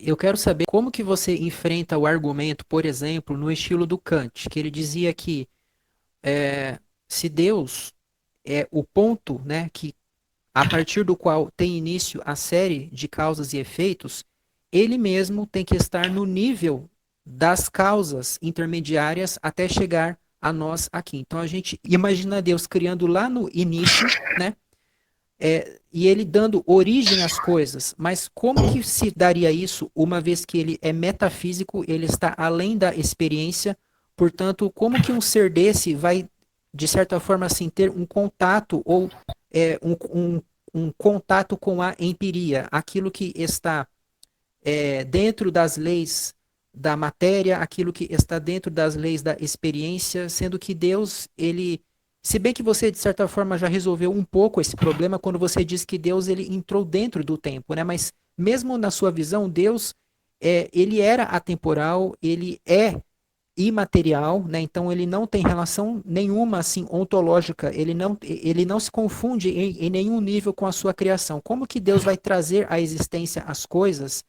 eu quero saber como que você enfrenta o argumento, por exemplo, no estilo do Kant, que ele dizia que se Deus é o ponto, né, que a partir do qual tem início a série de causas e efeitos, ele mesmo tem que estar no nível das causas intermediárias até chegar a nós aqui. Então a gente imagina Deus criando lá no início, né? E ele dando origem às coisas. Mas como que se daria isso, uma vez que ele é metafísico, ele está além da experiência? Portanto, como que um ser desse vai, de certa forma, assim, ter um contato ou um contato com a empiria, aquilo que está dentro das leis da matéria, aquilo que está dentro das leis da experiência, sendo que Deus, ele, se bem que você de certa forma já resolveu um pouco esse problema quando você diz que Deus ele entrou dentro do tempo, né? Mas mesmo na sua visão, Deus ele era atemporal, ele é imaterial, né? Então ele não tem relação nenhuma assim ontológica, ele não se confunde em nenhum nível com a sua criação. Como que Deus vai trazer à existência as coisas?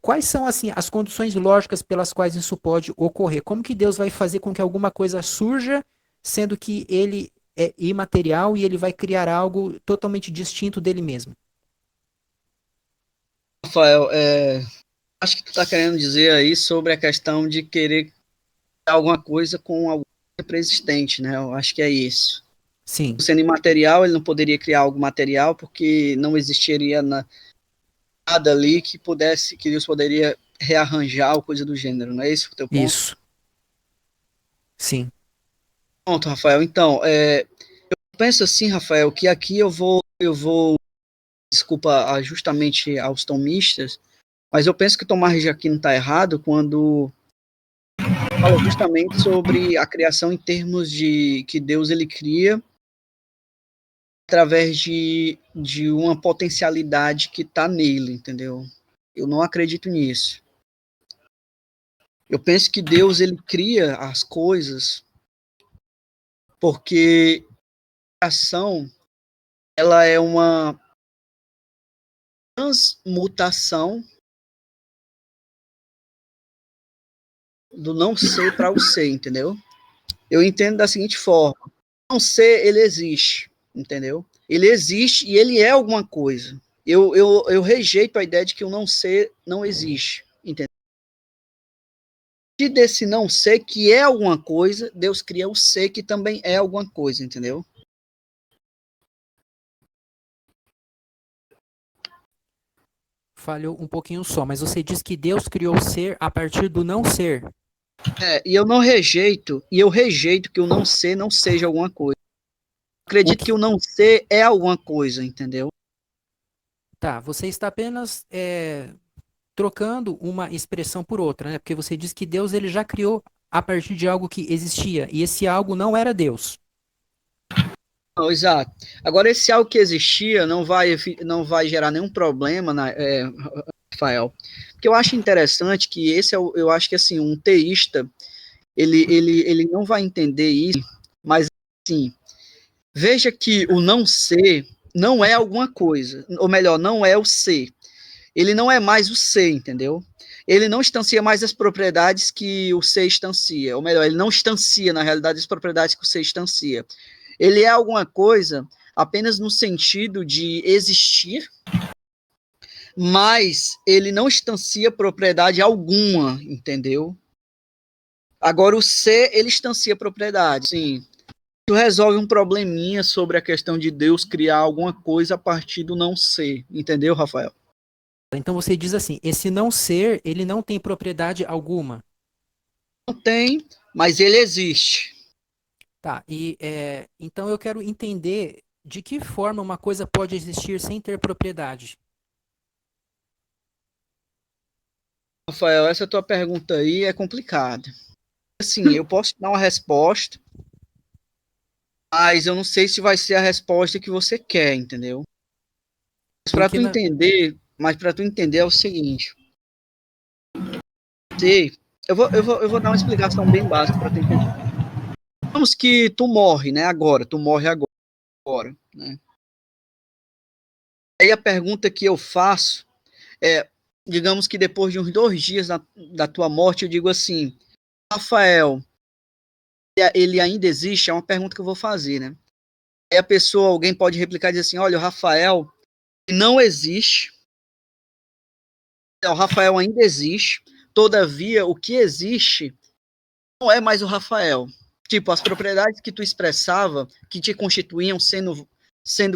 Quais são assim as condições lógicas pelas quais isso pode ocorrer? Como que Deus vai fazer com que alguma coisa surja, sendo que ele é imaterial e ele vai criar algo totalmente distinto dele mesmo? Rafael, acho que tu está querendo dizer aí sobre a questão de querer criar alguma coisa com algo pré-existente, né? Eu acho que é isso. Sim, Sendo imaterial, ele não poderia criar algo material porque não existiria nada ali que Deus poderia rearranjar ou coisa do gênero, não é esse o teu ponto? isso. Sim. Pronto, Rafael. Então, penso assim, Rafael, que aqui desculpa justamente aos tomistas, mas eu penso que Tomás de Aquino está errado quando fala justamente sobre a criação em termos de que Deus ele cria através de uma potencialidade que está nele, entendeu? Eu não acredito nisso. Eu penso que Deus ele cria as coisas porque a criação ela é uma transmutação do não ser para o ser, entendeu? Eu entendo da seguinte forma: não ser, ele existe, entendeu? Ele existe e ele é alguma coisa. Eu rejeito a ideia de que o não ser não existe, entendeu? E desse não ser que é alguma coisa, Deus cria o ser que também é alguma coisa, entendeu? Falhou um pouquinho só, mas você diz que Deus criou o ser a partir do não ser. E eu rejeito que o não ser não seja alguma coisa. O Acredito que que o não ser é alguma coisa, entendeu? tá? Você está apenas trocando uma expressão por outra, né? Porque você diz que Deus ele já criou a partir de algo que existia e esse algo não era Deus. Não, exato. Agora, esse algo que existia não vai gerar nenhum problema, Rafael. Porque eu acho interessante que eu acho que assim, um teísta, ele não vai entender isso, mas assim, veja que o não ser não é alguma coisa, ou melhor, não é o ser. Ele não é mais o ser, entendeu? Ele não instancia mais as propriedades que o ser instancia, ou melhor, ele não instancia, na realidade, as propriedades que o ser instancia. Ele é alguma coisa apenas no sentido de existir, mas ele não instancia propriedade alguma, entendeu? Agora, o ser, ele instancia propriedade, sim. Tu resolve um probleminha sobre a questão de Deus criar alguma coisa a partir do não ser, entendeu, Rafael? Então você diz assim, esse não ser, ele não tem propriedade alguma. Não tem, mas ele existe. Tá, então eu quero entender de que forma uma coisa pode existir sem ter propriedade. Rafael, essa tua pergunta aí é complicada. Assim, eu posso te dar uma resposta, mas eu não sei se vai ser a resposta que você quer, entendeu? Porque na. Mas para tu entender é o seguinte, eu vou dar uma explicação bem básica para tu entender. Digamos que tu morre, né, tu morre agora, né? Aí a pergunta que eu faço é, digamos que depois de uns 2 dias da tua morte, eu digo assim, Rafael, ele ainda existe? É uma pergunta que eu vou fazer, né? Aí a pessoa, alguém pode replicar e dizer assim, olha, o Rafael não existe, o Rafael ainda existe, todavia, o que existe não é mais o Rafael. Tipo, as propriedades que tu expressava, que te constituíam sendo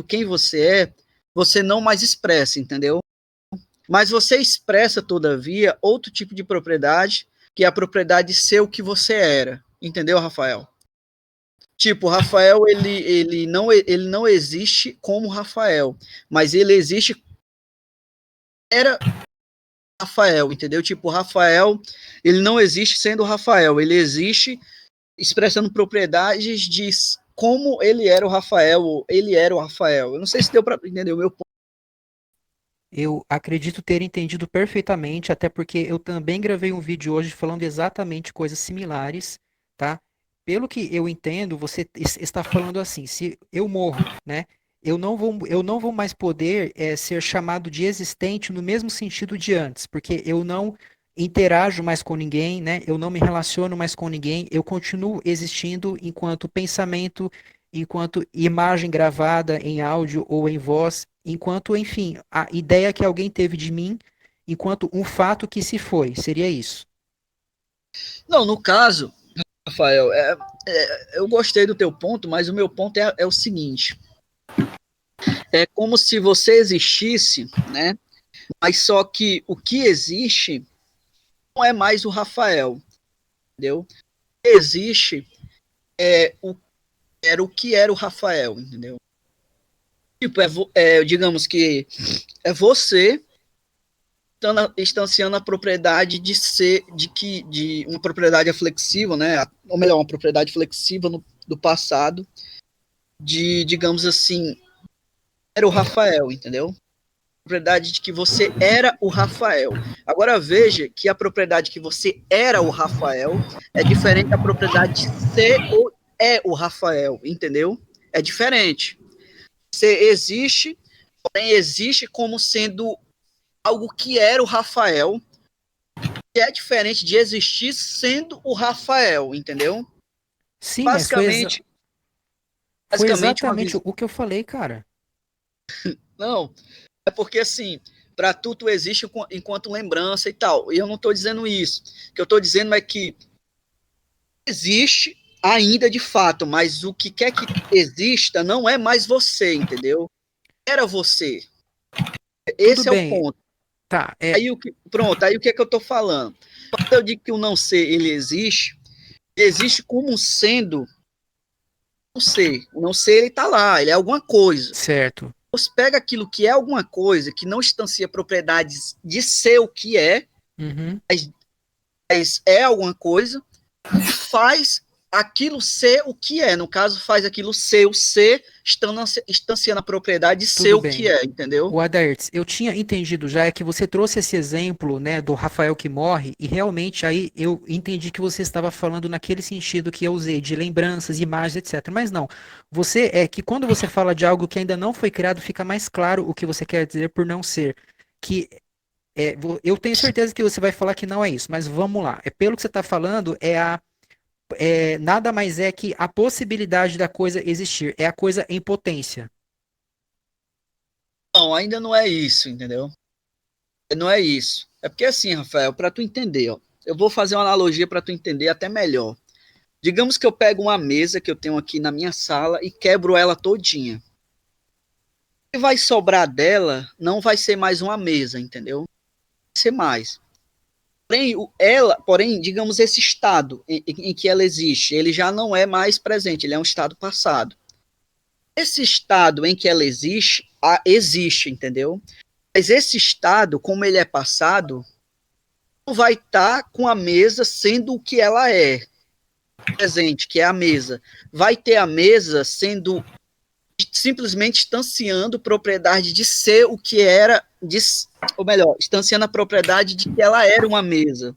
quem você não mais expressa, entendeu? Mas você expressa, todavia, outro tipo de propriedade, que é a propriedade de ser o que você era. Entendeu, Rafael? Tipo, o Rafael, ele não existe como Rafael, mas ele existe, era Rafael, entendeu? Tipo, o Rafael, ele não existe sendo o Rafael, ele existe expressando propriedades de como ele era o Rafael, ou ele era o Rafael. Eu não sei se deu para entender o meu ponto. Eu acredito ter entendido perfeitamente, até porque eu também gravei um vídeo hoje falando exatamente coisas similares, tá? Pelo que eu entendo, você está falando assim, se eu morro, né? Eu não vou mais poder ser chamado de existente no mesmo sentido de antes, porque eu não interajo mais com ninguém, né? Eu não me relaciono mais com ninguém, eu continuo existindo enquanto pensamento, enquanto imagem gravada em áudio ou em voz, enquanto, enfim, a ideia que alguém teve de mim, enquanto um fato que se foi. Seria isso. Não, no caso, Rafael, eu gostei do teu ponto, mas o meu ponto é o seguinte: é como se você existisse, né? Mas só que o que existe não é mais o Rafael, entendeu? O que existe é era o que era o Rafael, entendeu? Tipo, digamos que é você instanciando a propriedade de ser, de uma propriedade flexiva, né? Ou melhor, uma propriedade flexiva do passado, digamos assim, era o Rafael, entendeu? Propriedade de que você era o Rafael. Agora veja que a propriedade que você era o Rafael é diferente da propriedade de ser ou é o Rafael, entendeu? É diferente. Você existe, porém existe como sendo algo que era o Rafael, que é diferente de existir sendo o Rafael, entendeu? Sim, mas Basicamente, foi uma exatamente visão. o que eu falei, cara. Não, é porque assim, para tu existe enquanto lembrança e tal. E eu não estou dizendo isso. O que eu estou dizendo é que existe ainda de fato, mas o que quer que exista não é mais você, entendeu? Era você. Tudo Esse é o bem, ponto. tá. Pronto, aí o que é que eu estou falando? Quando eu digo que o não ser ele existe como sendo não ser. O não ser ele está lá, ele é alguma coisa. Certo. Você pega aquilo que é alguma coisa, que não instancia propriedades de ser o que é, Uhum. mas é alguma coisa, e faz aquilo ser o que é. No caso, faz aquilo ser o ser, instanciando a propriedade de ser Tudo o que bem. é, entendeu? O Adairtes, eu tinha entendido já é que você trouxe esse exemplo, né, do Rafael que morre, e realmente aí eu entendi que você estava falando naquele sentido que eu usei, de lembranças, imagens, etc. Mas não, você é que quando você fala de algo que ainda não foi criado, fica mais claro o que você quer dizer por não ser. Que eu tenho certeza que você vai falar que não é isso, mas vamos lá. É pelo que você está falando, nada mais é que a possibilidade da coisa existir, é a coisa em potência. Não, ainda não é isso, entendeu? Não é isso. É porque assim, Rafael, para tu entender, ó, eu vou fazer uma analogia para tu entender até melhor. Digamos que eu pego uma mesa que eu tenho aqui na minha sala e quebro ela todinha. O que vai sobrar dela não vai ser mais uma mesa, entendeu? Vai ser mais. Porém, digamos, esse estado em que ela existe, ele já não é mais presente, ele é um estado passado. Esse estado em que ela existe, entendeu? Mas esse estado, como ele é passado, não vai estar com a mesa sendo o que ela é, presente, que é a mesa. Vai ter a mesa sendo simplesmente instanciando propriedade de ser o que era, ou melhor, instanciando a propriedade de que ela era uma mesa.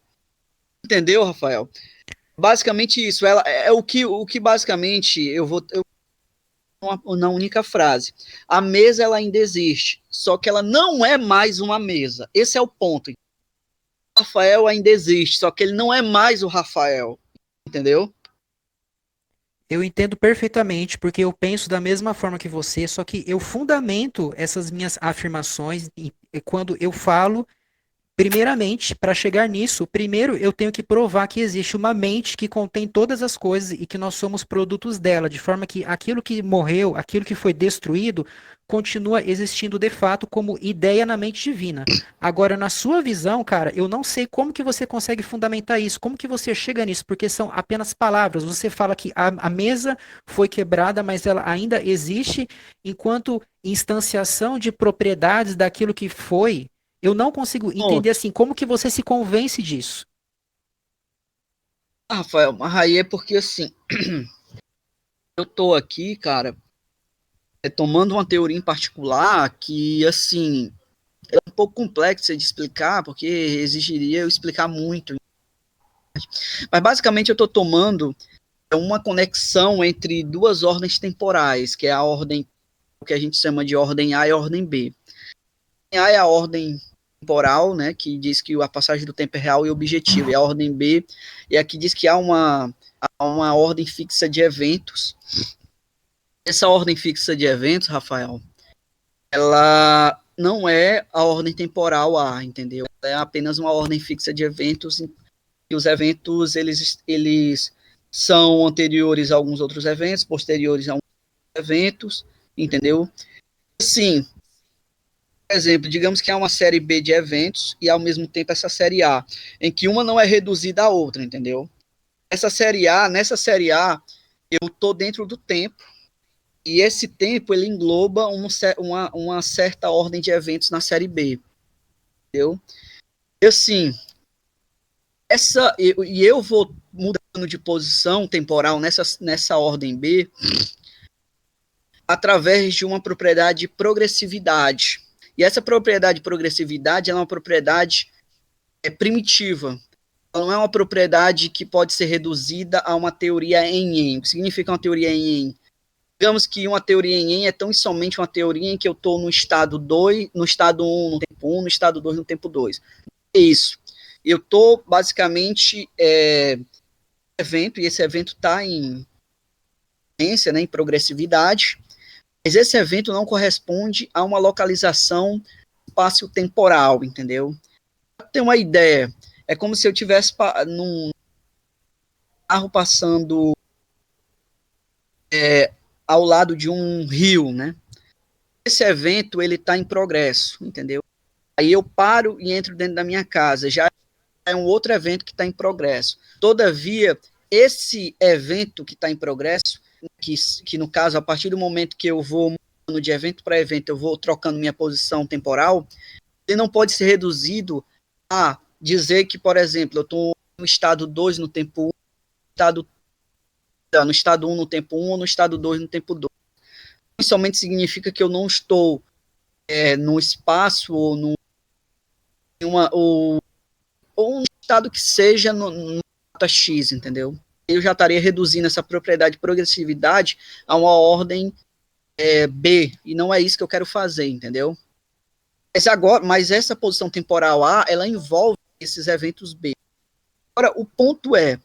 Entendeu, Rafael? Basicamente isso. Ela é o que basicamente na única frase. A mesa ela ainda existe, só que ela não é mais uma mesa. Esse é o ponto. Rafael ainda existe, só que ele não é mais o Rafael, entendeu? Eu entendo perfeitamente, porque eu penso da mesma forma que você, só que eu fundamento essas minhas afirmações e quando eu falo. Primeiramente, para chegar nisso, primeiro eu tenho que provar que existe uma mente que contém todas as coisas e que nós somos produtos dela, de forma que aquilo que morreu, aquilo que foi destruído, continua existindo de fato como ideia na mente divina. Agora, na sua visão, cara, eu não sei como que você consegue fundamentar isso, como que você chega nisso, porque são apenas palavras. Você fala que a mesa foi quebrada, mas ela ainda existe enquanto instanciação de propriedades daquilo que foi. Eu não consigo entender Pronto. assim, como que você se convence disso? Rafael, mas aí é porque assim, eu tô aqui, cara, tomando uma teoria em particular que, assim, é um pouco complexa de explicar, porque exigiria eu explicar muito. Mas basicamente eu tô tomando uma conexão entre duas ordens temporais, que é a ordem o que a gente chama de ordem A e ordem B. A é a ordem temporal, né, que diz que a passagem do tempo é real e objetivo, e a ordem B é a que diz que há uma ordem fixa de eventos. Essa ordem fixa de eventos, Rafael, ela não é a ordem temporal A, entendeu? Ela é apenas uma ordem fixa de eventos, e os eventos, eles são anteriores a alguns outros eventos, posteriores a alguns eventos, entendeu? Sim, por exemplo, digamos que há uma série B de eventos e ao mesmo tempo essa série A, em que uma não é reduzida à outra, entendeu? Nessa série A, eu tô dentro do tempo e esse tempo ele engloba uma certa ordem de eventos na série B, entendeu? E assim, eu vou mudando de posição temporal nessa ordem B através de uma propriedade de progressividade. E essa propriedade de progressividade é uma propriedade primitiva. Ela não é uma propriedade que pode ser reduzida a uma teoria em N. O que significa uma teoria em N? Digamos que uma teoria em N é tão somente uma teoria em que eu estou no estado 2, no estado 1 no tempo 1, no estado 2 no tempo 2. É isso. Eu estou basicamente evento, e esse evento está em ciência, né, em progressividade, mas esse evento não corresponde a uma localização espaço-temporal, entendeu? Pra ter uma ideia, é como se eu tivesse num carro passando ao lado de um rio, né? Esse evento, ele está em progresso, entendeu? Aí eu paro e entro dentro da minha casa, já é um outro evento que está em progresso. Todavia, esse evento que está em progresso, que no caso, a partir do momento que eu vou mudando de evento para evento, eu vou trocando minha posição temporal, ele não pode ser reduzido a dizer que, por exemplo, eu estou no estado 2 no tempo 1, estado, no estado 1 no tempo 1 ou no estado 2 no tempo 2. Isso somente significa que eu não estou no espaço ou ou um estado que seja no data X, entendeu? Eu já estaria reduzindo essa propriedade de progressividade a uma ordem B, e não é isso que eu quero fazer, entendeu? Mas essa posição temporal A, ela envolve esses eventos B. Agora, o ponto é,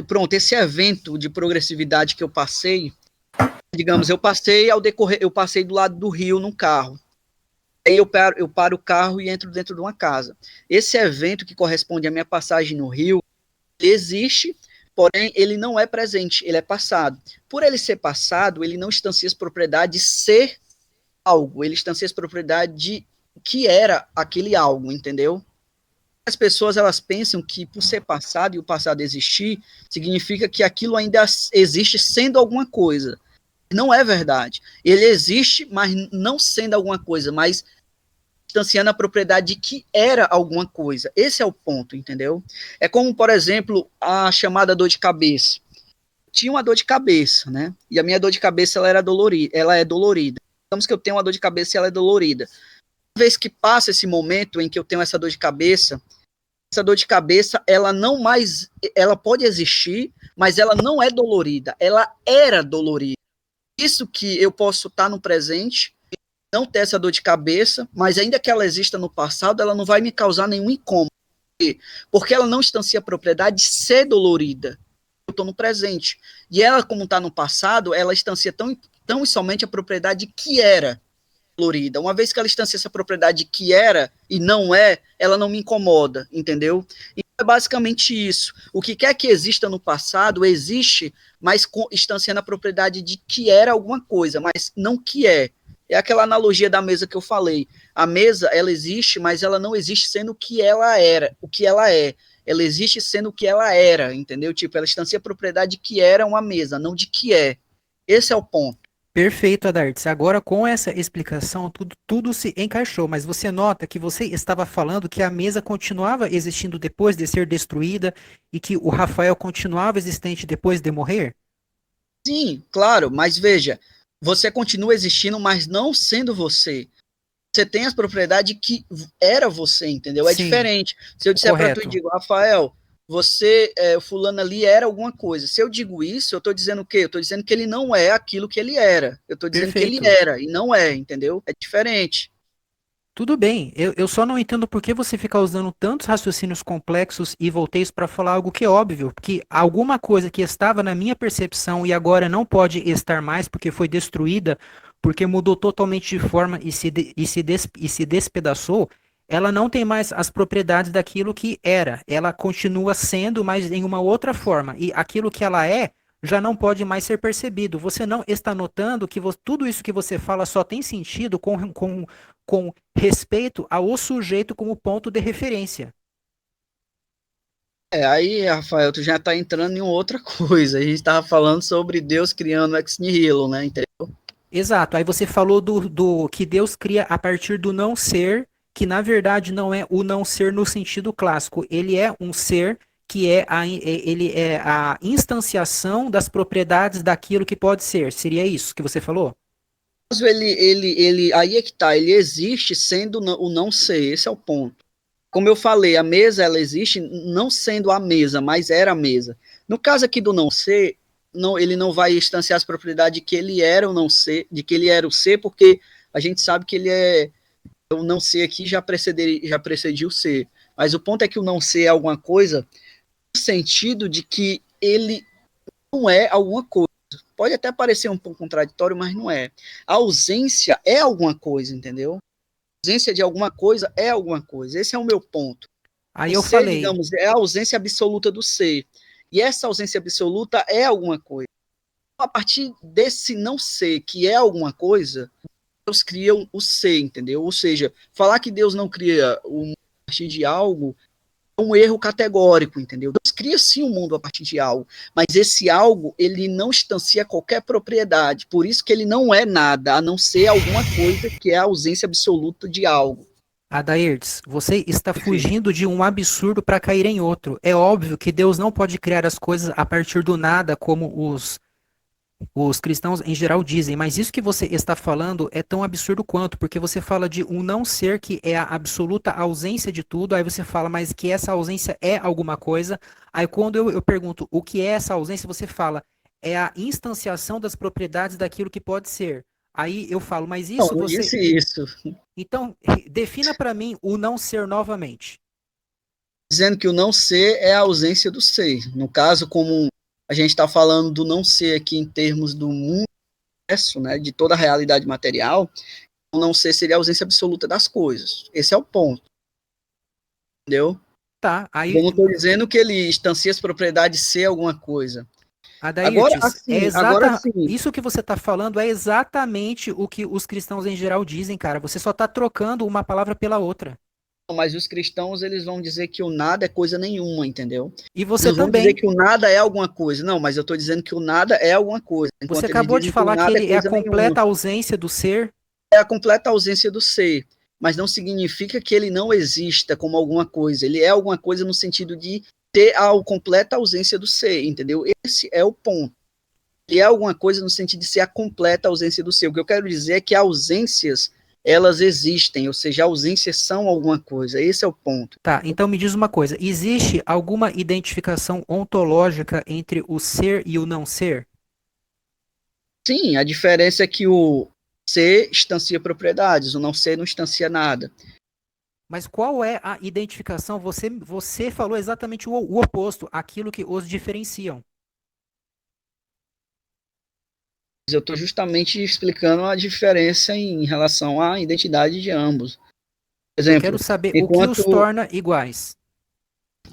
pronto, esse evento de progressividade que eu passei, digamos, eu passei do lado do rio num carro. Aí eu paro o carro e entro dentro de uma casa. Esse evento que corresponde à minha passagem no rio, ele existe, porém ele não é presente, ele é passado. Por ele ser passado, ele não instancia as propriedades de ser algo, ele instancia as propriedades de que era aquele algo, entendeu? As pessoas, elas pensam que por ser passado e o passado existir, significa que aquilo ainda existe sendo alguma coisa. Não é verdade. Ele existe, mas não sendo alguma coisa, mas distanciando a propriedade de que era alguma coisa. Esse é o ponto, entendeu? É como, por exemplo, a chamada dor de cabeça. Tinha uma dor de cabeça, né? E a minha dor de cabeça ela é dolorida. Digamos que eu tenho uma dor de cabeça e ela é dolorida. Uma vez que passa esse momento em que eu tenho essa dor de cabeça, ela não mais, ela pode existir, mas ela não é dolorida, ela era dolorida. Isso que eu posso estar no presente, não ter essa dor de cabeça, mas ainda que ela exista no passado, ela não vai me causar nenhum incômodo. Porque ela não instancia a propriedade de ser dolorida. Eu estou no presente. E ela, como está no passado, ela instancia tão e somente a propriedade que era dolorida. Uma vez que ela instancia essa propriedade que era e não é, ela não me incomoda, entendeu? E é basicamente isso. O que quer que exista no passado, existe, mas instanciando a propriedade de que era alguma coisa, mas não que é. É aquela analogia da mesa que eu falei. A mesa, ela existe, mas ela não existe sendo o que ela era, o que ela é. Ela existe sendo o que ela era, entendeu? Tipo, ela instancia a propriedade de que era uma mesa, não de que é. Esse é o ponto. Perfeito, Adartes. Agora, com essa explicação, tudo se encaixou, mas você nota que você estava falando que a mesa continuava existindo depois de ser destruída e que o Rafael continuava existente depois de morrer? Sim, claro, mas veja, você continua existindo, mas não sendo você. Você tem as propriedades que era você, entendeu? É Sim, diferente. Se eu disser para tu e correto. digo, Rafael, você, o fulano ali era alguma coisa. Se eu digo isso, eu estou dizendo o quê? Eu estou dizendo que ele não é aquilo que ele era. Eu estou dizendo que ele Perfeito. era e não é, entendeu? É diferente. Tudo bem, eu só não entendo por que você fica usando tantos raciocínios complexos e volteios para falar algo que é óbvio, que alguma coisa que estava na minha percepção e agora não pode estar mais porque foi destruída, porque mudou totalmente de forma e se despedaçou, ela não tem mais as propriedades daquilo que era. Ela continua sendo, mas em uma outra forma. E aquilo que ela é já não pode mais ser percebido. Você não está notando que tudo isso que você fala só tem sentido com respeito ao sujeito como ponto de referência. Aí, Rafael, tu já está entrando em outra coisa. A gente estava falando sobre Deus criando ex nihilo, né? Entendeu? Exato. Aí você falou do que Deus cria a partir do não ser, que na verdade não é o não ser no sentido clássico. Ele é um ser que ele é a instanciação das propriedades daquilo que pode ser. Seria isso que você falou? Aí é que tá, ele existe sendo o não ser, esse é o ponto. Como eu falei, a mesa ela existe não sendo a mesa, mas era a mesa. No caso aqui do não ser, não, ele não vai instanciar as propriedades de que ele era o não ser, de que ele era o ser, porque a gente sabe que ele é o não ser aqui já precediu o ser. Mas o ponto é que o não ser é alguma coisa no sentido de que ele não é alguma coisa. Pode até parecer um pouco contraditório, mas não é. A ausência é alguma coisa, entendeu? A ausência de alguma coisa é alguma coisa. Esse é o meu ponto. Aí O eu ser, falei, digamos, é a ausência absoluta do ser. E essa ausência absoluta é alguma coisa. A partir desse não ser, que é alguma coisa, Deus cria o ser, entendeu? Ou seja, falar que Deus não cria o mundo a partir de algo é um erro categórico, entendeu? Deus cria sim o mundo a partir de algo, mas esse algo, ele não instancia qualquer propriedade, por isso que ele não é nada, a não ser alguma coisa que é a ausência absoluta de algo. Adairdes, você está Perfeito. fugindo de um absurdo para cair em outro. É óbvio que Deus não pode criar as coisas a partir do nada, como os cristãos em geral dizem, mas isso que você está falando é tão absurdo quanto, porque você fala de um não ser que é a absoluta ausência de tudo, aí você fala, mas que essa ausência é alguma coisa. Aí quando eu pergunto o que é essa ausência, você fala, é a instanciação das propriedades daquilo que pode ser. Aí eu falo, mas Não, isso não você. disse isso. Então, defina para mim o não ser novamente. Dizendo que o não ser é a ausência do ser. No caso, como a gente está falando do não ser aqui em termos do mundo, né, de toda a realidade material, o não ser seria a ausência absoluta das coisas. Esse é o ponto, entendeu? Tá, Eu aí, não estou dizendo que ele instancia as propriedades de ser alguma coisa. Adairtes, Agora sim, isso que você está falando é exatamente o que os cristãos em geral dizem, cara. Você só está trocando uma palavra pela outra. mas os cristãos eles vão dizer que o nada é coisa nenhuma, entendeu? E você Eles vão dizer também. que o nada é alguma coisa. Não, mas eu estou dizendo que o nada é alguma coisa, Você enquanto eles acabou de dizem que o falar que nada é ele é a coisa nenhuma. completa ausência do ser. É a completa ausência do ser, mas não significa que ele não exista como alguma coisa. Ele é alguma coisa no sentido de ter a completa ausência do ser, entendeu? Esse é o ponto. Ele é alguma coisa no sentido de ser a completa ausência do ser. O que eu quero dizer é que ausências, elas existem, ou seja, ausências são alguma coisa. Esse é o ponto. Tá, então me diz uma coisa: existe alguma identificação ontológica entre o ser e o não ser? Sim, a diferença é que ser instancia propriedades, o não ser não instancia nada. Mas qual é a identificação? Você falou exatamente o oposto, aquilo que os diferenciam. Eu estou justamente explicando a diferença em relação à identidade de ambos. Por Eu quero exemplo, saber o que os enquanto torna iguais.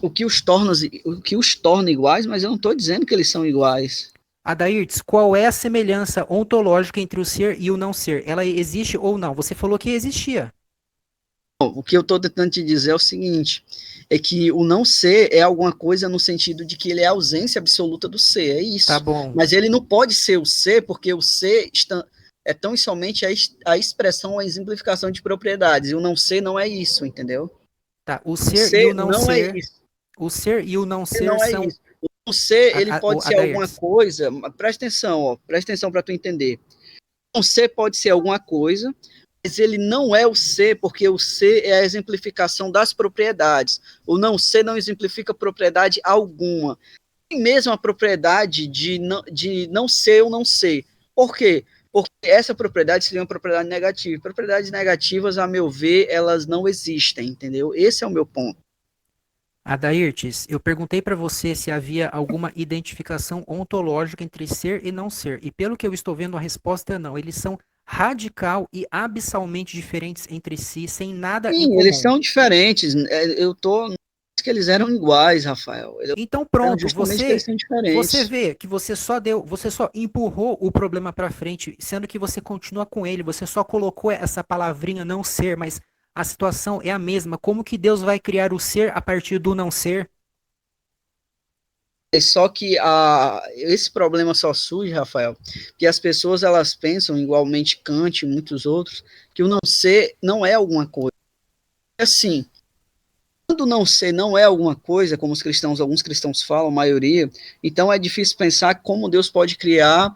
o que os torna iguais, mas eu não estou dizendo que eles são iguais. Adairtes, qual é a semelhança ontológica entre o ser e o não ser? Ela existe ou não? Você falou que existia. O que eu estou tentando te dizer é o seguinte, é que o não ser é alguma coisa no sentido de que ele é a ausência absoluta do ser, é Tá isso. bom. Mas ele não pode ser o ser, porque o ser é tão e somente a expressão, a exemplificação de propriedades, e o não ser não é isso, entendeu? Tá. O O ser e o ser não não é ser. isso. O ser e o não Ele ser não é são. isso. O ser, ele pode ser alguma Adairtes. coisa, presta atenção, ó, presta atenção para tu entender. O ser pode ser alguma coisa, mas ele não é o ser, porque o ser é a exemplificação das propriedades. O não ser não exemplifica propriedade alguma. Nem mesmo a propriedade de não ser ou não ser. Por quê? Porque essa propriedade seria uma propriedade negativa. Propriedades negativas, a meu ver, elas não existem, entendeu? Esse é o meu ponto. Adairtes, eu perguntei para você se havia alguma identificação ontológica entre ser e não ser. E pelo que eu estou vendo, a resposta é não. Eles são radical e abissalmente diferentes entre si, sem nada em Sim, eles comum. são diferentes. Eu tô. Não disse que eles eram iguais, Rafael. Eu Então tô pronto, justamente que eles são você diferentes. vê que você só empurrou o problema para frente, sendo que você continua com ele, você só colocou essa palavrinha não ser, mas a situação é a mesma. Como que Deus vai criar o ser a partir do não ser? É só que esse problema só surge, Rafael, que as pessoas elas pensam, igualmente Kant e muitos outros, que o não ser não é alguma coisa. Assim, quando não ser não é alguma coisa, como os cristãos, alguns cristãos falam, a maioria, então é difícil pensar como Deus pode criar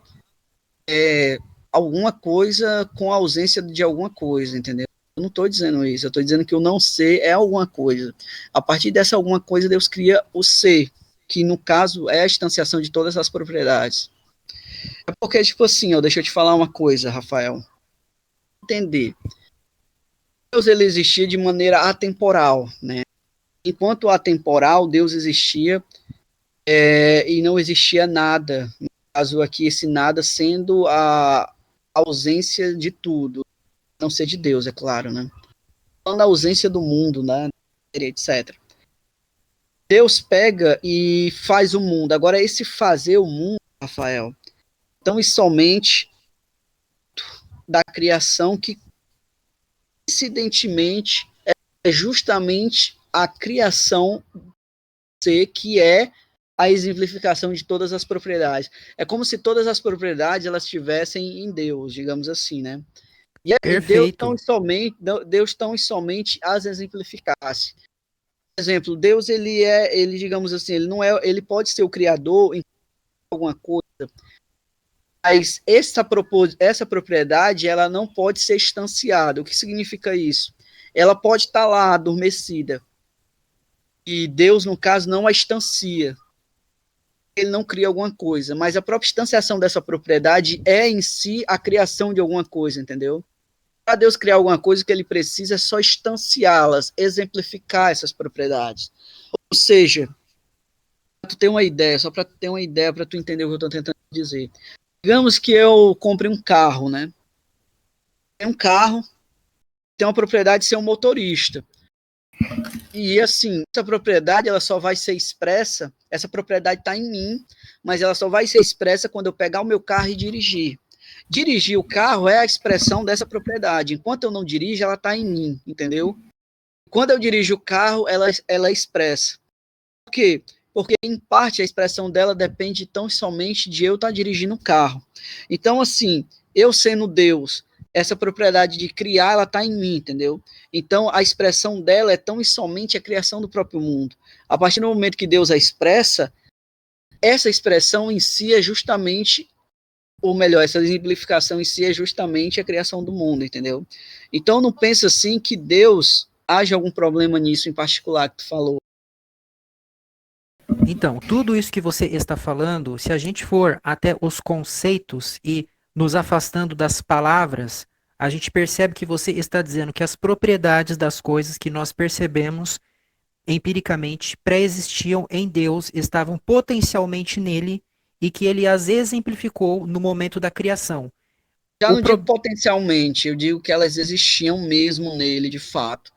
alguma coisa com a ausência de alguma coisa, entendeu? Eu não estou dizendo isso, eu estou dizendo que o não ser é alguma coisa. A partir dessa alguma coisa, Deus cria o ser, que no caso é a instanciação de todas as propriedades. É porque, tipo assim, ó, deixa eu te falar uma coisa, Rafael. Entender. Deus ele existia de maneira atemporal, né? Enquanto atemporal, Deus existia e não existia nada. No caso aqui, esse nada sendo a ausência de tudo, não ser de Deus, é claro, né? Falando da ausência do mundo, né? Etc. Deus pega e faz o mundo. Agora, esse fazer o mundo, Rafael, tão e somente da criação que, coincidentemente, é justamente a criação ser que é a exemplificação de todas as propriedades. É como se todas as propriedades elas estivessem em Deus, digamos assim, né? E Perfeito. Deus tão e somente as exemplificasse. Por exemplo, Deus ele digamos assim, ele não é, ele pode ser o criador em alguma coisa, mas essa propriedade ela não pode ser instanciada. O que significa isso? Ela pode estar lá adormecida e Deus no caso não a instancia. Ele não cria alguma coisa, mas a própria instanciação dessa propriedade é em si a criação de alguma coisa, entendeu? Para Deus criar alguma coisa, o que ele precisa é só instanciá-las, exemplificar essas propriedades. Ou seja, para tu ter uma ideia, só para tu ter uma ideia, para tu entender o que eu estou tentando dizer. Digamos que eu compre um carro, né? Tem um carro, tem uma propriedade de ser um motorista. E assim, essa propriedade ela só vai ser expressa, essa propriedade está em mim, mas ela só vai ser expressa quando eu pegar o meu carro e dirigir. Dirigir o carro é a expressão dessa propriedade. Enquanto eu não dirijo, ela está em mim, entendeu? Quando eu dirijo o carro, ela é expressa. Por quê? Porque, em parte, a expressão dela depende tão somente de eu estar dirigindo o carro. Então, assim, eu sendo Deus, essa propriedade de criar, ela está em mim, entendeu? Então, a expressão dela é tão e somente a criação do próprio mundo. A partir do momento que Deus a expressa, essa expressão em si é justamente, ou melhor, essa exemplificação em si é justamente a criação do mundo, entendeu? Então, não pensa assim que Deus haja algum problema nisso em particular que tu falou. Então, tudo isso que você está falando, se a gente for até os conceitos e nos afastando das palavras, a gente percebe que você está dizendo que as propriedades das coisas que nós percebemos empiricamente pré-existiam em Deus, estavam potencialmente nele e que ele as exemplificou no momento da criação. Já O não digo pro... potencialmente, eu digo que elas existiam mesmo nele, de fato.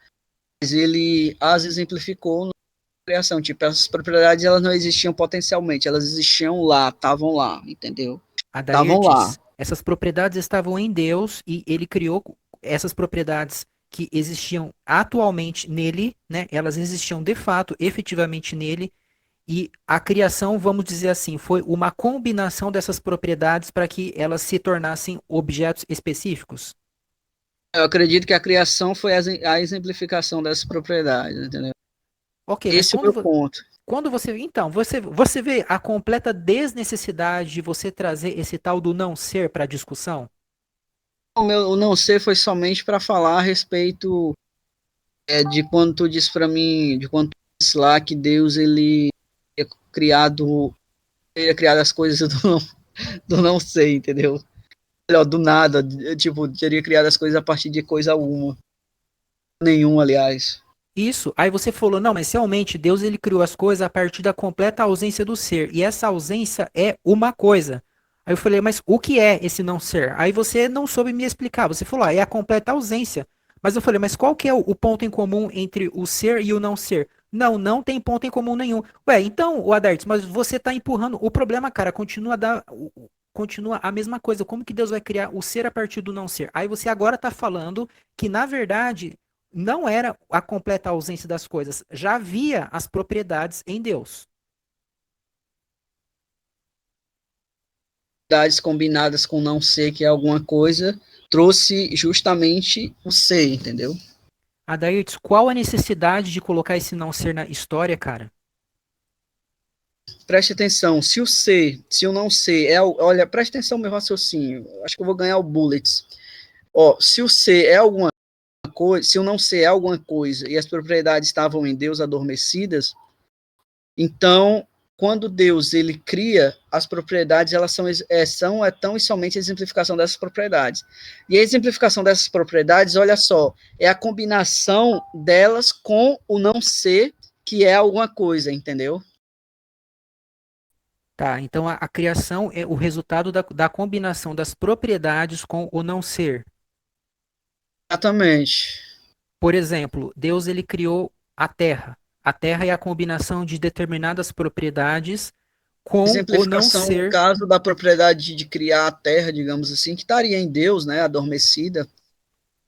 Mas ele as exemplificou na criação. Tipo, essas propriedades elas não existiam potencialmente, elas existiam lá, estavam lá, entendeu? Estavam lá. Adairtes, essas propriedades estavam em Deus e ele criou essas propriedades que existiam atualmente nele, né? Elas existiam de fato, efetivamente nele, e a criação, vamos dizer assim, foi uma combinação dessas propriedades para que elas se tornassem objetos específicos. Eu acredito que a criação foi a exemplificação dessas propriedades, entendeu? Ok, mas Esse é o meu ponto. quando você. Então, você vê a completa desnecessidade de você trazer esse tal do não ser para a discussão? O meu não ser foi somente para falar a respeito de quando tu disse para mim, de quando tu disse lá que Deus ele é criado, ele é criado as coisas do não sei, entendeu? Melhor, do nada, tipo, teria criado as coisas a partir de coisa alguma, nenhum, aliás. Isso. Aí você falou, não, mas realmente Deus ele criou as coisas a partir da completa ausência do ser. E essa ausência é uma coisa. Aí eu falei, mas o que é esse não ser? Aí você não soube me explicar. Você falou, é a completa ausência. Mas eu falei, mas qual que é o ponto em comum entre o ser e o não ser? Não, não tem ponto em comum nenhum. Ué, então, o Adartes, mas você está empurrando. O problema, cara, continua a mesma coisa. Como que Deus vai criar o ser a partir do não ser? Aí você agora está falando que, na verdade, não era a completa ausência das coisas, já havia as propriedades em Deus. Propriedades combinadas com não ser, que é alguma coisa, trouxe justamente o ser, entendeu? Adairtes, qual a necessidade de colocar esse não ser na história, cara? Preste atenção, se o ser, se o não ser é, olha, preste atenção no meu raciocínio, acho que eu vou ganhar o bullets. Ó, se o ser é alguma coisa, se o não ser é alguma coisa e as propriedades estavam em Deus adormecidas, então quando Deus ele cria as propriedades, elas são tão e somente a exemplificação dessas propriedades. E a exemplificação dessas propriedades, olha só, é a combinação delas com o não ser, que é alguma coisa, entendeu? Tá, então a criação é o resultado da combinação das propriedades com o não ser. Exatamente. Por exemplo, Deus ele criou a terra. A terra é a combinação de determinadas propriedades com o não Exemplificação, no ser. caso da propriedade de criar a terra, digamos assim, que estaria em Deus, né, adormecida,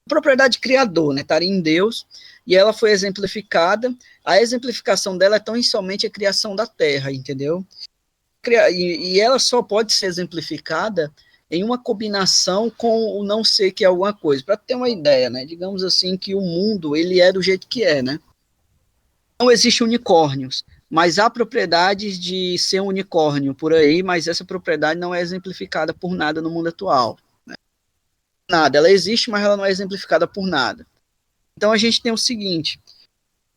propriedade criador, né, estaria em Deus, e ela foi exemplificada. A exemplificação dela é tão e somente a criação da terra, entendeu? E ela só pode ser exemplificada em uma combinação com o não ser, que é alguma coisa. Para ter uma ideia, né, digamos assim que o mundo ele é do jeito que é, né? Não existe unicórnios, mas há propriedades de ser um unicórnio por aí, mas essa propriedade não é exemplificada por nada no mundo atual. Né? Nada, ela existe, mas ela não é exemplificada por nada. Então a gente tem o seguinte,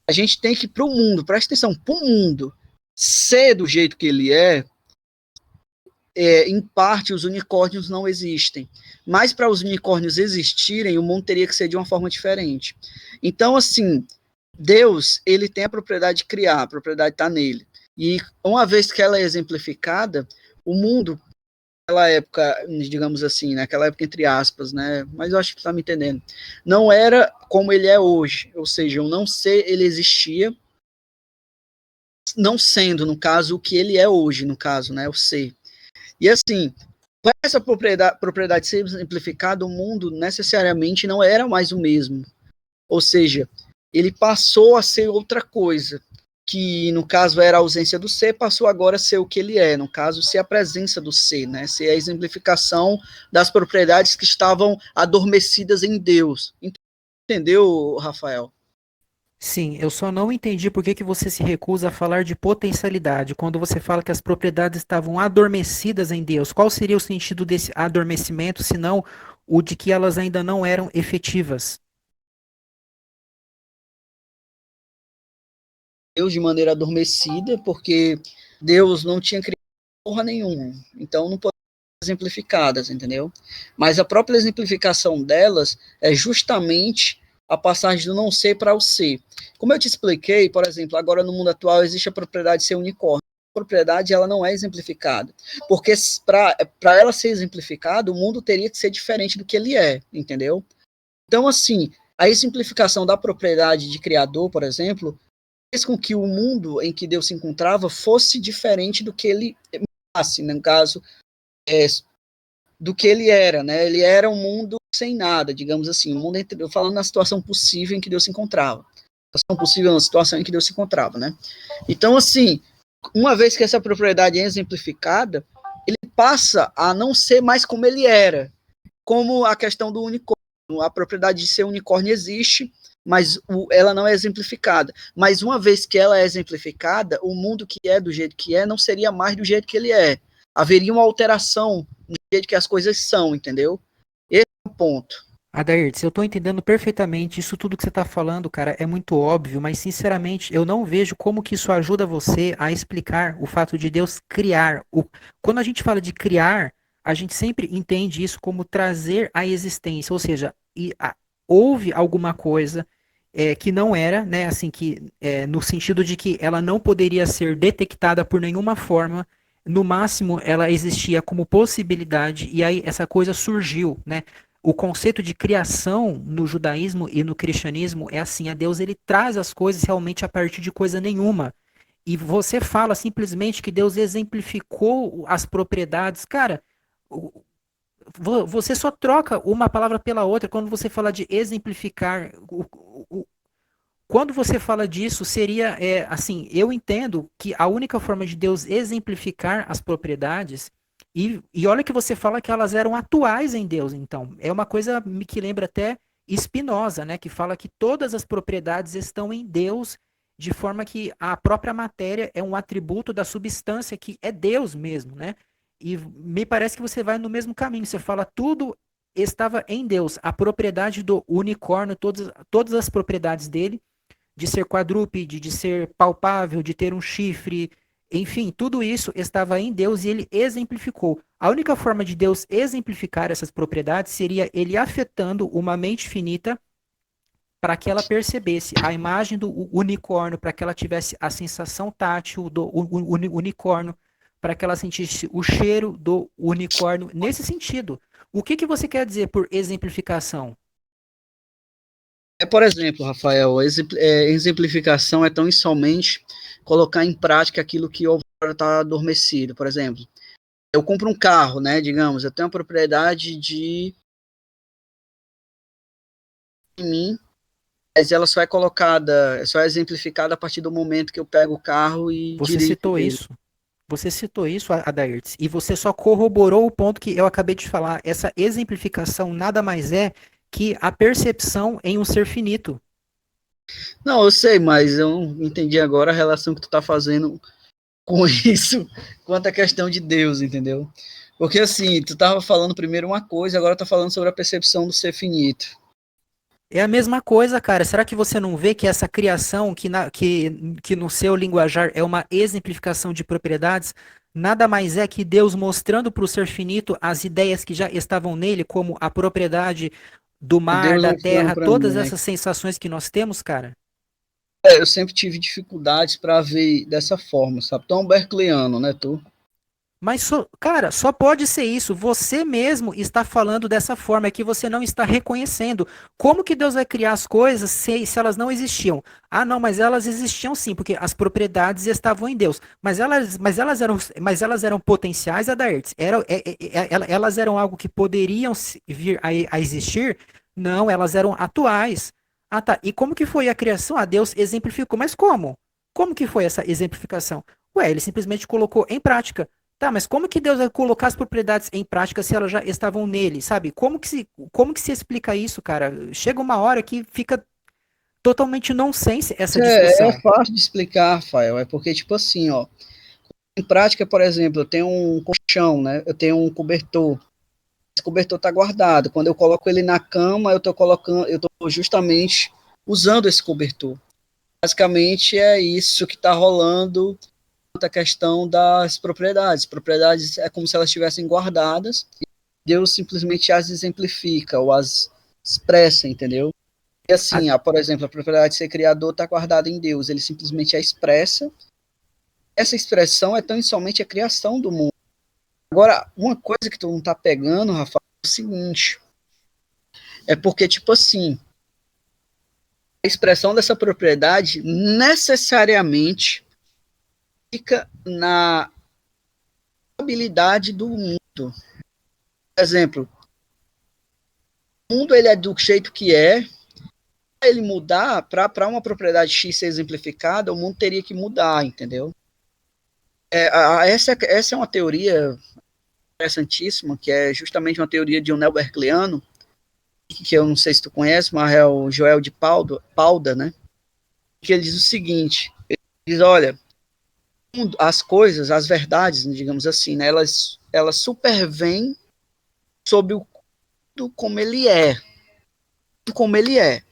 a gente tem que para o mundo, presta atenção, para o mundo ser do jeito que ele em parte os unicórnios não existem. Mas para os unicórnios existirem, o mundo teria que ser de uma forma diferente. Então, assim, Deus, ele tem a propriedade de criar, a propriedade está nele. E uma vez que ela é exemplificada, o mundo, naquela época, digamos assim, naquela época entre aspas, né? Mas eu acho que está me entendendo. Não era como ele é hoje, ou seja, o não ser ele existia, não sendo, no caso, o que ele é hoje, no caso, né? O ser. E assim, com essa propriedade ser exemplificada, o mundo necessariamente não era mais o mesmo. Ou seja, ele passou a ser outra coisa, que no caso era a ausência do ser, passou agora a ser o que ele é, no caso, ser a presença do ser, né? Ser a exemplificação das propriedades que estavam adormecidas em Deus. Entendeu, Rafael? Sim, eu só não entendi por que que você se recusa a falar de potencialidade quando você fala que as propriedades estavam adormecidas em Deus. Qual seria o sentido desse adormecimento, senão o de que elas ainda não eram efetivas? Deus de maneira adormecida, porque Deus não tinha criado porra nenhuma. Então não pode exemplificadas, entendeu? Mas a própria exemplificação delas é justamente a passagem do não ser para o ser. Como eu te expliquei, por exemplo, agora no mundo atual existe a propriedade de ser unicórnio. A propriedade ela não é exemplificada, porque para ela ser exemplificada, o mundo teria que ser diferente do que ele é, entendeu? Então, assim, a exemplificação da propriedade de criador, por exemplo, fez com que o mundo em que Deus se encontrava fosse diferente do que ele assim, no caso, do que ele era, né? Ele era um mundo sem nada, digamos assim, um mundo falando na situação possível em que Deus se encontrava. Situação possível na situação em que Deus se encontrava, né? Então, assim, uma vez que essa propriedade é exemplificada, ele passa a não ser mais como ele era, como a questão do unicórnio. A propriedade de ser unicórnio existe, mas ela não é exemplificada. Mas uma vez que ela é exemplificada, o mundo que é do jeito que é não seria mais do jeito que ele é. Haveria uma alteração no jeito que as coisas são, entendeu? Esse é o ponto. Adair, eu estou entendendo perfeitamente isso tudo que você está falando, cara, é muito óbvio, mas sinceramente eu não vejo como que isso ajuda você a explicar o fato de Deus criar. Quando a gente fala de criar, a gente sempre entende isso como trazer à existência, ou seja, houve alguma coisa que não era, né, assim que no sentido de que ela não poderia ser detectada por nenhuma forma. No máximo, ela existia como possibilidade e aí essa coisa surgiu, né? O conceito de criação no judaísmo e no cristianismo é assim, a Deus ele traz as coisas realmente a partir de coisa nenhuma. E você fala simplesmente que Deus exemplificou as propriedades. Cara, você só troca uma palavra pela outra quando você fala de exemplificar. Quando você fala disso, seria assim, eu entendo que a única forma de Deus exemplificar as propriedades, e olha que você fala que elas eram atuais em Deus, então, é uma coisa que lembra até Spinoza, né, que fala que todas as propriedades estão em Deus, de forma que a própria matéria é um atributo da substância que é Deus mesmo, né? E me parece que você vai no mesmo caminho, você fala tudo estava em Deus, a propriedade do unicórnio, todas as propriedades dele de ser quadrúpede, de ser palpável, de ter um chifre, enfim, tudo isso estava em Deus e ele exemplificou. A única forma de Deus exemplificar essas propriedades seria ele afetando uma mente finita para que ela percebesse a imagem do unicórnio, para que ela tivesse a sensação tátil do unicórnio, para que ela sentisse o cheiro do unicórnio. Nesse sentido, o que, que você quer dizer por exemplificação? Por exemplo, Rafael, exemplificação é tão somente colocar em prática aquilo que está adormecido. Por exemplo, eu compro um carro, né? Digamos, eu tenho a propriedade de mim, mas ela só é colocada, só é exemplificada a partir do momento que eu pego o carro e Você dirijo citou ele. isso. Você citou isso, Adairtes, e você só corroborou o ponto que eu acabei de falar. Essa exemplificação nada mais é que a percepção em um ser finito. Não, eu sei, mas eu não entendi agora a relação que tu tá fazendo com isso quanto à questão de Deus, entendeu? Porque assim, tu tava falando primeiro uma coisa, agora tá falando sobre a percepção do ser finito. É a mesma coisa, cara. Será que você não vê que essa criação, que no seu linguajar é uma exemplificação de propriedades, nada mais é que Deus mostrando para o ser finito as ideias que já estavam nele, como a propriedade do mar, Deus da mostrando terra, para mim, todas né? essas sensações que nós temos, cara? Eu sempre tive dificuldades para ver dessa forma, sabe? Tão berkeleano, né, tu? Mas, cara, só pode ser isso. Você mesmo está falando dessa forma, é que você não está reconhecendo. Como que Deus vai criar as coisas se elas não existiam? Ah, não, mas elas existiam sim, porque as propriedades estavam em Deus. Mas elas eram potenciais, Adairtes? Elas eram algo que poderiam vir a existir? Não, elas eram atuais. Ah, tá. E como que foi a criação? Ah, Deus exemplificou. Mas como? Como que foi essa exemplificação? Ué, ele simplesmente colocou em prática. Tá, mas como que Deus vai colocar as propriedades em prática se elas já estavam nele, sabe? Como que se explica isso, cara? Chega uma hora que fica totalmente nonsense essa É discussão. fácil de explicar, Rafael. É porque, tipo assim, ó, em prática, por exemplo, eu tenho um colchão, né? Eu tenho um cobertor. Esse cobertor está guardado. Quando eu coloco ele na cama, eu estou justamente usando esse cobertor. Basicamente é isso que está rolando a questão das propriedades. Propriedades é como se elas estivessem guardadas, e Deus simplesmente as exemplifica, ou as expressa, entendeu? E assim, por exemplo, a propriedade de ser criador está guardada em Deus, ele simplesmente a expressa. Essa expressão é tão somente a criação do mundo. Agora, uma coisa que tu não tá pegando, Rafael, é o seguinte, é porque, tipo assim, a expressão dessa propriedade necessariamente fica na habilidade do mundo. Por exemplo, o mundo ele é do jeito que é, para ele mudar, para uma propriedade X ser exemplificada, o mundo teria que mudar, entendeu? Essa é uma teoria interessantíssima, que é justamente uma teoria de um neo-berkeleano, que eu não sei se tu conhece, mas é o Joel de Pauda, né? Que ele diz o seguinte, ele diz, olha, as coisas, as verdades, digamos assim, né, elas supervêm sobre o mundo como ele é. Como ele é.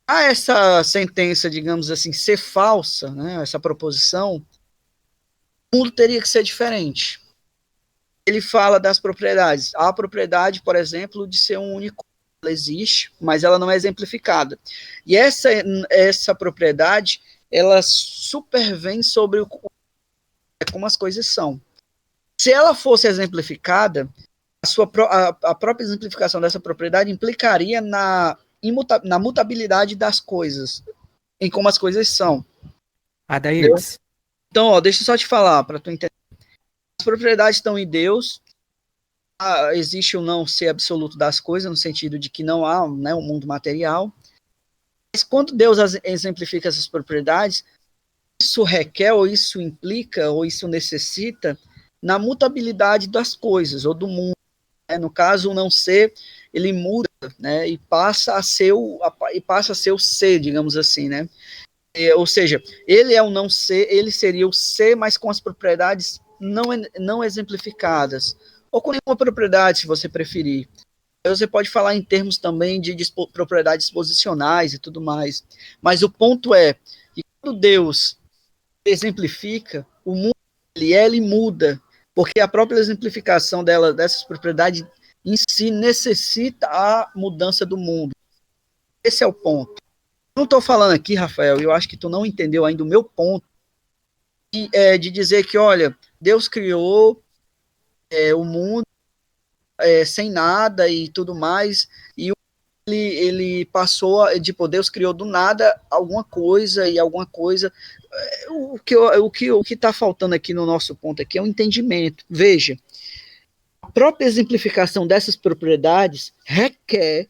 A essa sentença, digamos assim, ser falsa, né, essa proposição, o mundo teria que ser diferente. Ele fala das propriedades. A propriedade, por exemplo, de ser um único, ela existe, mas ela não é exemplificada. E essa propriedade, ela supervém sobre como as coisas são. Se ela fosse exemplificada, a própria exemplificação dessa propriedade implicaria na mutabilidade das coisas, em como as coisas são. Adairtes. Então, ó, deixa eu só te falar, para tu entender. As propriedades estão em Deus, existe o não ser absoluto das coisas, no sentido de que não há, né, um mundo material. Mas quando Deus exemplifica essas propriedades, isso requer, ou isso implica, ou isso necessita na mutabilidade das coisas, ou do mundo. Né? No caso, o não ser, ele muda, né, e passa a ser o ser, digamos assim, né? Ou seja, ele é o não ser, ele seria o ser, mas com as propriedades não exemplificadas, ou com nenhuma propriedade, se você preferir. Você pode falar em termos também de propriedades disposicionais e tudo mais. Mas o ponto é que quando Deus exemplifica, o mundo ele muda, porque a própria exemplificação dessas propriedades em si necessita a mudança do mundo. Esse é o ponto. Não estou falando aqui, Rafael, eu acho que tu não entendeu ainda o meu ponto, de dizer que, olha, Deus criou o mundo sem nada e tudo mais, e ele passou, tipo, Deus criou do nada alguma coisa, e alguma coisa. O que está faltando aqui no nosso ponto aqui é um entendimento. Veja, a própria exemplificação dessas propriedades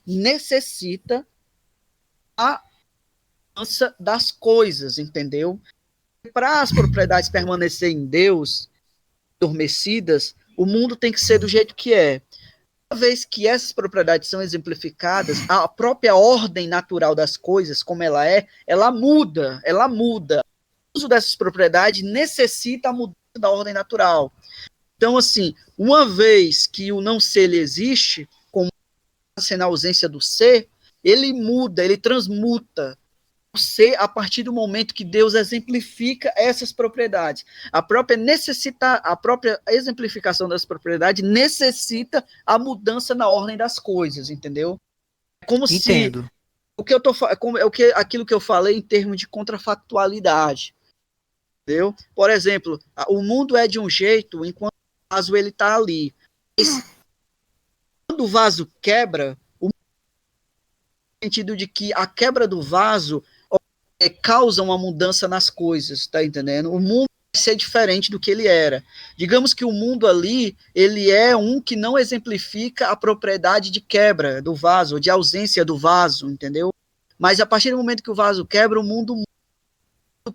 necessita a mudança das coisas, entendeu? Para as propriedades permanecerem em Deus, adormecidas, o mundo tem que ser do jeito que é. Uma vez que essas propriedades são exemplificadas, a própria ordem natural das coisas, como ela muda, O uso dessas propriedades necessita a mudança da ordem natural. Então, assim, uma vez que o não ser ele existe, como sendo a ausência do ser, ele muda, ele transmuta o ser a partir do momento que Deus exemplifica essas propriedades. A própria exemplificação das propriedades necessita a mudança na ordem das coisas, entendeu? É como Entendo. se aquilo que eu falei em termos de contrafactualidade, entendeu? Por exemplo, o mundo é de um jeito enquanto o vaso ele está ali. Quando o vaso quebra, no sentido de que a quebra do vaso causa uma mudança nas coisas, tá entendendo? O mundo vai ser diferente do que ele era. Digamos que o mundo ali, ele é um que não exemplifica a propriedade de quebra do vaso, de ausência do vaso, entendeu? Mas a partir do momento que o vaso quebra, o mundo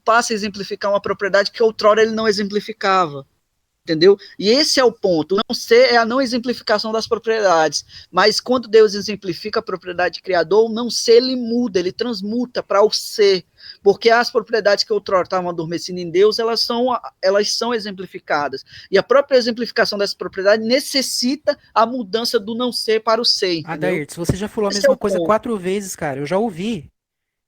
passa a exemplificar uma propriedade que outrora ele não exemplificava. Entendeu? E esse é o ponto. Não ser é a não exemplificação das propriedades. Mas quando Deus exemplifica a propriedade de criador, o não ser ele muda, ele transmuta para o ser. Porque as propriedades que outrora estavam adormecidas em Deus, elas são exemplificadas. E a própria exemplificação dessa propriedade necessita a mudança do não ser para o ser. Entendeu? Adairtes, você já falou a Esse é mesma o coisa ponto. 4 vezes, cara. Eu já ouvi.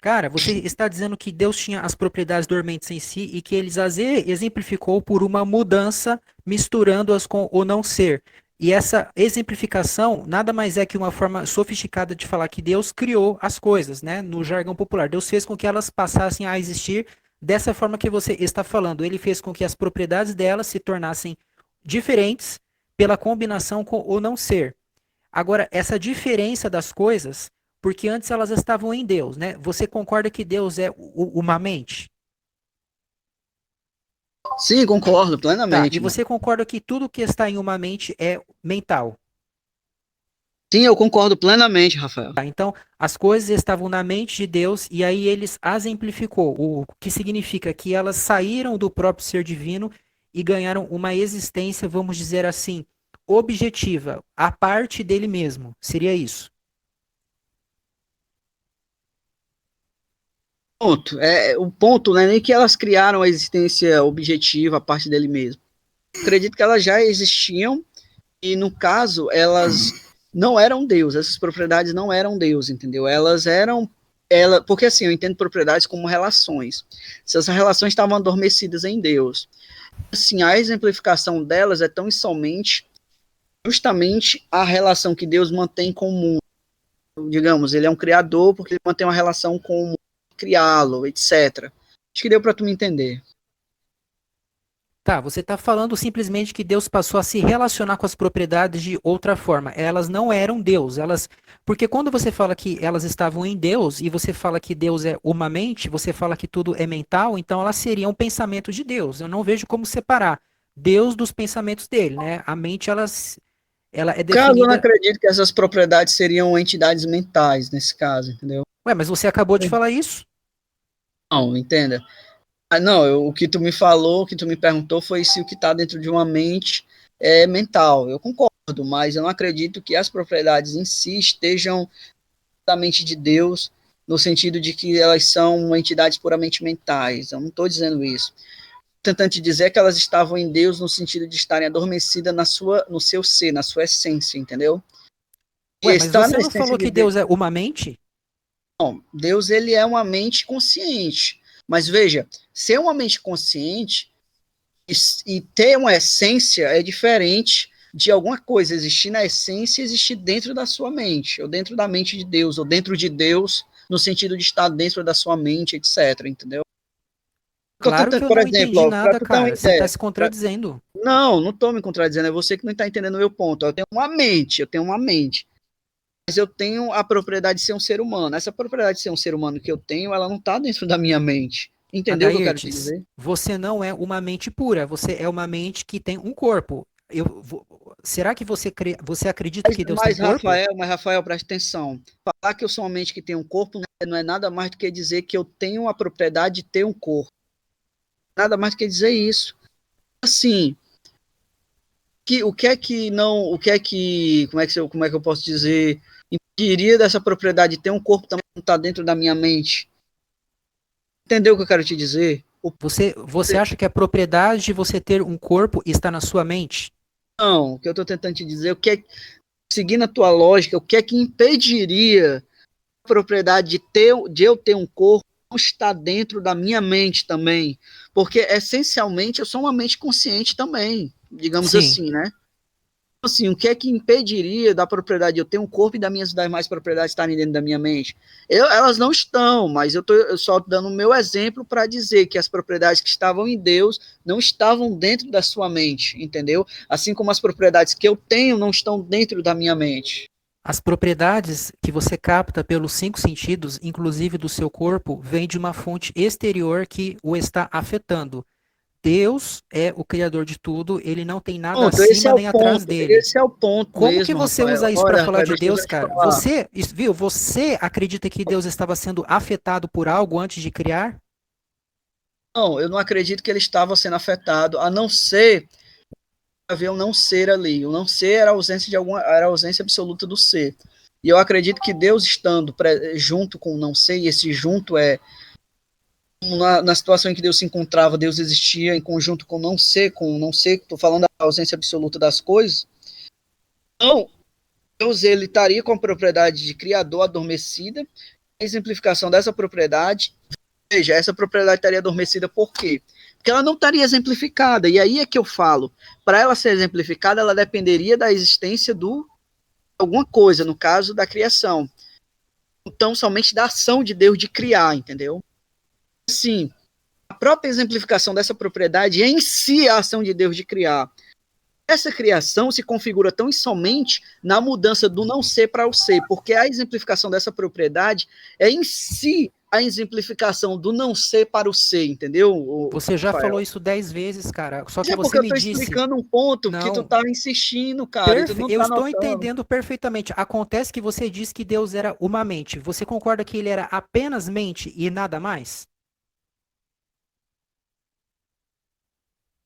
Cara, você está dizendo que Deus tinha as propriedades dormentes em si e que ele as exemplificou por uma mudança, misturando-as com o não ser. E essa exemplificação nada mais é que uma forma sofisticada de falar que Deus criou as coisas, né? No jargão popular. Deus fez com que elas passassem a existir dessa forma que você está falando. Ele fez com que as propriedades delas se tornassem diferentes pela combinação com o não ser. Agora, essa diferença das coisas, porque antes elas estavam em Deus, né? Você concorda que Deus é uma mente? Sim, concordo Tá, e plenamente, mano. você concorda que tudo que está em uma mente é mental? Sim, eu concordo plenamente, Rafael. Tá, então, as coisas estavam na mente de Deus e aí eles as amplificou, o que significa que elas saíram do próprio ser divino e ganharam uma existência, vamos dizer assim, objetiva, a parte dele mesmo. Seria isso? O ponto não é nem que elas criaram a existência objetiva a parte dele mesmo. Acredito que elas já existiam e, no caso, elas não eram Deus, essas propriedades não eram Deus, entendeu? Elas eram. Porque assim, eu entendo propriedades como relações. Se essas relações estavam adormecidas em Deus, assim, a exemplificação delas é tão somente justamente a relação que Deus mantém com o mundo. Digamos, ele é um criador porque ele mantém uma relação com o mundo, criá-lo, etc. Acho que deu para tu me entender. Tá, você está falando simplesmente que Deus passou a se relacionar com as propriedades de outra forma. Elas não eram Deus, elas, porque quando você fala que elas estavam em Deus e você fala que Deus é uma mente, você fala que tudo é mental, então elas seriam pensamentos de Deus. Eu não vejo como separar Deus dos pensamentos dele, né? A mente ela é No caso, eu não definida. acredito que essas propriedades seriam entidades mentais, nesse caso, entendeu? Ué, mas você acabou de falar isso? Não, entenda. Não, o que tu me falou, o que tu me perguntou foi se o que está dentro de uma mente é mental. Eu concordo, mas eu não acredito que as propriedades em si estejam da mente de Deus, no sentido de que elas são entidades puramente mentais. Eu não estou dizendo isso. Tentando te dizer que elas estavam em Deus no sentido de estarem adormecidas no seu ser, na sua essência, entendeu? E Ué, mas estar você na não essência falou de que Deus. Deus é uma mente? Não, Deus ele é uma mente consciente. Mas veja, ser uma mente consciente e ter uma essência é diferente de alguma coisa existir na essência e existir dentro da sua mente, ou dentro da mente de Deus, ou dentro de Deus, no sentido de estar dentro da sua mente, etc. Entendeu? Claro que eu Por não exemplo, entendi para nada, tu ter uma cara. Você está ideia. se contradizendo. Não estou me contradizendo, é você que não está entendendo o meu ponto. Eu tenho uma mente, mas eu tenho a propriedade de ser um ser humano. Essa propriedade de ser um ser humano que eu tenho, ela não está dentro da minha mente. Entendeu o que eu quero te Adairtes, dizer? você não é uma mente pura, você é uma mente que tem um corpo. Será que você acredita que Deus tem corpo? Mas Rafael, presta atenção. Falar que eu sou uma mente que tem um corpo não é nada mais do que dizer que eu tenho a propriedade de ter um corpo. Nada mais do que dizer isso. Assim, o que é que não, o que é que, como é que eu posso dizer, impediria dessa propriedade de ter um corpo também não está dentro da minha mente? Entendeu o que eu quero te dizer? Você acha que a propriedade de você ter um corpo está na sua mente? Não, o que eu estou tentando te dizer, o que é, seguindo a tua lógica, o que é que impediria propriedade de eu ter um corpo não está dentro da minha mente também, porque essencialmente eu sou uma mente consciente também, digamos Sim. assim, né? Assim, o que é que impediria da propriedade de eu ter um corpo e das minhas demais propriedades estarem dentro da minha mente? Elas não estão, mas eu só dando o meu exemplo para dizer que as propriedades que estavam em Deus não estavam dentro da sua mente, entendeu? Assim como as propriedades que eu tenho não estão dentro da minha mente. As propriedades que você capta pelos cinco sentidos, inclusive do seu corpo, vêm de uma fonte exterior que o está afetando. Deus é o criador de tudo, ele não tem nada Pronto, acima nem atrás dele. esse é o ponto Como que mesmo, você Rafael. usa isso para Olha, falar Rafael, de deixa eu Deus, te cara? falar. Viu? Você acredita que Deus estava sendo afetado por algo antes de criar? Não, eu não acredito que ele estava sendo afetado, a não ser haver um não ser ali. O não ser era a ausência era a ausência absoluta do ser. E eu acredito que Deus estando junto com o não ser, e esse junto é na situação em que Deus se encontrava, Deus existia em conjunto com o não ser, estou falando da ausência absoluta das coisas. Então, Deus ele estaria com a propriedade de criador adormecida, A exemplificação dessa propriedade, veja, essa propriedade estaria adormecida por quê? Porque ela não estaria exemplificada. E aí é que eu falo, para ela ser exemplificada, ela dependeria da existência do alguma coisa, no caso da criação. Então, somente da ação de Deus de criar, entendeu? Sim, a própria exemplificação dessa propriedade é em si a ação de Deus de criar. Essa criação se configura tão e somente na mudança do não ser para o ser, porque a exemplificação dessa propriedade é em si a exemplificação do não ser para o ser, entendeu, Você já falou Rafael? isso 10 vezes, cara. Só Mas que é porque você eu me estou disse, explicando um ponto que tu não, tá insistindo, cara, e tu não eu tá estou notando. entendendo perfeitamente. Acontece que você disse que Deus era uma mente. Você concorda que ele era apenas mente e nada mais?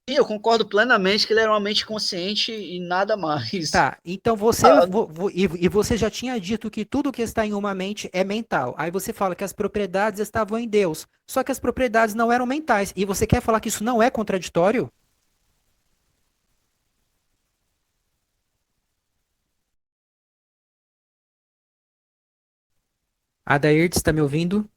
E eu concordo plenamente que ele era uma mente consciente e nada mais. Tá, então Ah, e você já tinha dito que tudo que está em uma mente é mental. Aí você fala que as propriedades estavam em Deus. Só que as propriedades não eram mentais. E você quer falar que isso não é contraditório? Adair, está me ouvindo?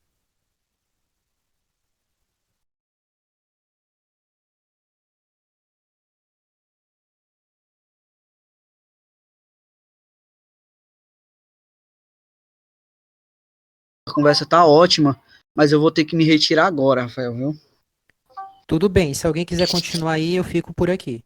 a conversa tá ótima, mas eu vou ter que me retirar agora, Rafael, viu? Tudo bem, se alguém quiser continuar aí, eu fico por aqui.